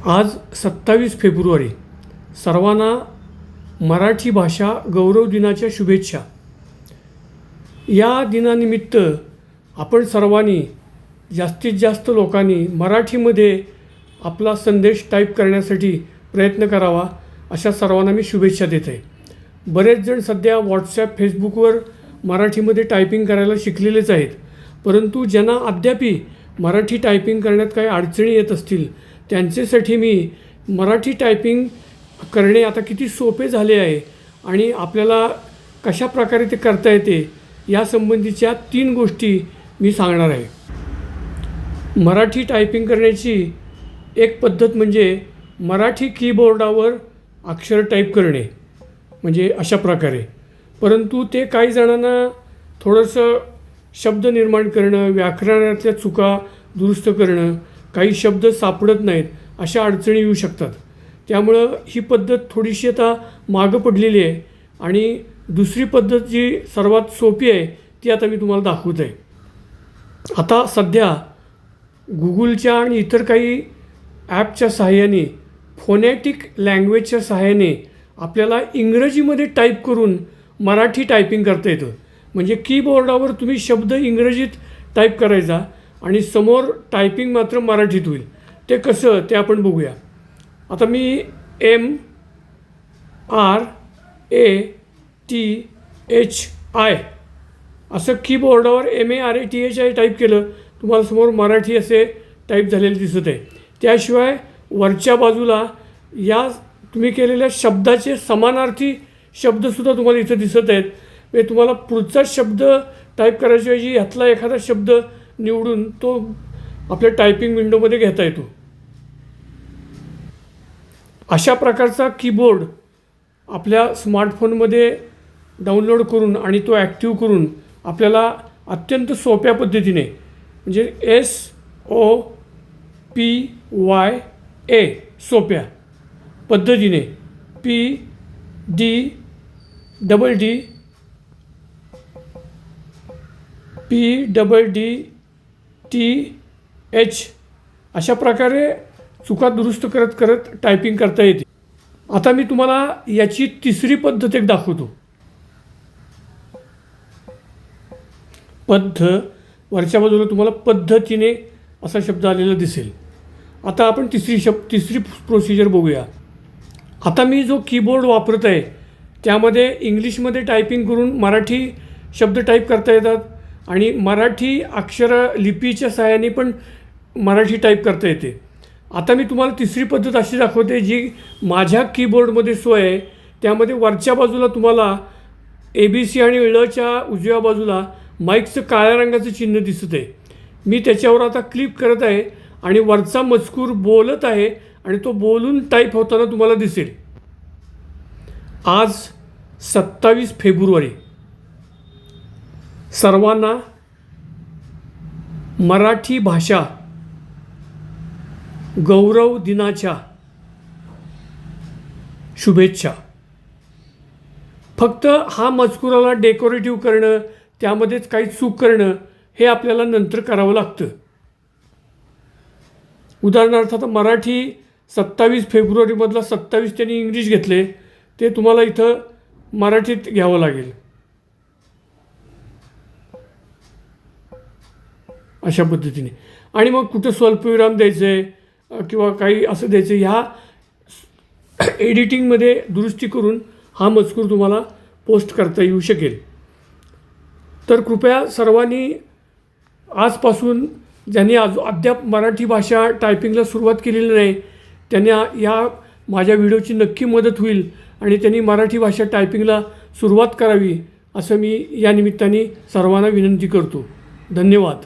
आज 27 फेब्रुवारी सर्वांना मराठी भाषा गौरव दिनाच्या शुभेच्छा. या दिनानिमित्त आपण सर्वांनी जास्तीत जास्त लोकांनी मराठीमध्ये आपला संदेश टाईप करण्यासाठी प्रयत्न करावा अशा सर्वांना मी शुभेच्छा देत आहे. बरेच जण सध्या व्हॉट्सॲप फेसबुकवर मराठीमध्ये टायपिंग करायला शिकलेलेच आहेत, परंतु ज्यांना अद्यापी मराठी टायपिंग करण्यात काही अडचणी येत असतील त्यांच्यासाठी मी मराठी टायपिंग करणे आता किती सोपे झाले आहे आणि आपल्याला कशा प्रकारे ते करता येते यासंबंधीच्या 3 गोष्टी मी सांगणार आहे. मराठी टायपिंग करण्याची एक पद्धत म्हणजे मराठी कीबोर्डावर अक्षर टाईप करणे, म्हणजे अशा प्रकारे. परंतु ते काही जणांना थोडंसं शब्द निर्माण करणं, व्याकरणातल्या चुका दुरुस्त करणं, काही शब्द सापडत नाहीत अशा अडचणी येऊ शकतात. त्यामुळं ही पद्धत थोडीशी आता मागं पडलेली आहे आणि दुसरी पद्धत जी सर्वात सोपी आहे ती आता मी तुम्हाला दाखवत आहे. आता सध्या गुगलच्या आणि इतर काही ॲपच्या सहाय्याने फोनॅटिक लँग्वेजच्या सहाय्याने आपल्याला इंग्रजीमध्ये टाईप करून मराठी टायपिंग करता येतं. म्हणजे कीबोर्डावर तुम्ही शब्द इंग्रजीत टाईप करायचा आणि समोर टायपिंग मात्र मराठीत होईल. ते कसं ते आपण बघूया. आता मी MRATHI असं कीबोर्डावर MARATHI टाईप केलं, तुम्हाला समोर मराठी असे टाईप झालेले दिसत आहे. त्याशिवाय वरच्या बाजूला या तुम्ही केलेल्या शब्दाचे समानार्थी शब्दसुद्धा तुम्हाला इथं दिसत आहेत. म्हणजे तुम्हाला पुढचा शब्द टाईप करायच्याऐवजी ह्यातला एखादा शब्द निवडून तो आपल्या टायपिंग विंडोमध्ये घेता येतो. अशा प्रकारचा कीबोर्ड आपल्या स्मार्टफोनमध्ये डाउनलोड करून आणि तो ॲक्टिव्ह करून आपल्याला अत्यंत सोप्या पद्धतीने म्हणजे SOPYA सोप्या पद्धतीने PDDTH अशा प्रकारे चुका दुरुस्त करत करत टायपिंग करता येते. आता मी तुम्हाला याची तिसरी पद्धत एक दाखवतो. वरच्या बाजूला तुम्हाला पद्धतीने असा शब्द आलेला दिसेल. आता आपण तिसरी प्रोसिजर बघूया. आता मी जो कीबोर्ड वापरत आहे त्यामध्ये इंग्लिशमध्ये टायपिंग करून मराठी शब्द टाईप करता येतात आणि मराठी अक्षर लिपीच्या सहाय्याने पण मराठी टाईप करता येते. आता मी तुम्हाला तिसरी पद्धत अशी दाखवते जी माझ्या कीबोर्डमध्ये सोय आहे. त्यामध्ये वरच्या बाजूला तुम्हाला ABC आणि ळच्या उजव्या बाजूला माईकचं काळ्या रंगाचं चिन्ह दिसत आहे. मी त्याच्यावर आता क्लिक करत आहे आणि वरचा मजकूर बोलत आहे आणि तो बोलून टाईप होताना तुम्हाला दिसेल. आज 27 फेब्रुवारी सर्वांना मराठी भाषा गौरव दिनाच्या शुभेच्छा. फक्त हा मजकुराला डेकोरेटिव्ह करणं, त्यामध्येच काही चूक करणं हे आपल्याला नंतर करावं लागतं. उदाहरणार्थ आता मराठी 27 फेब्रुवारीमधला 27 त्यांनी इंग्लिश घेतले, ते तुम्हाला इथं मराठीत घ्यावं लागेल अशा पद्धतीने. आणि मग कुठं स्वल्पविराम द्यायचं आहे किंवा काही असं द्यायचं, ह्या एडिटिंगमध्ये दुरुस्ती करून हा मजकूर तुम्हाला पोस्ट करता येऊ शकेल. तर कृपया सर्वांनी आजपासून ज्यांनी अद्याप मराठी भाषा टायपिंगला सुरुवात केलेली नाही त्यांना या माझ्या व्हिडिओची नक्की मदत होईल आणि त्यांनी मराठी भाषा टायपिंगला सुरुवात करावी असं मी या निमित्ताने सर्वांना विनंती करतो. धन्यवाद.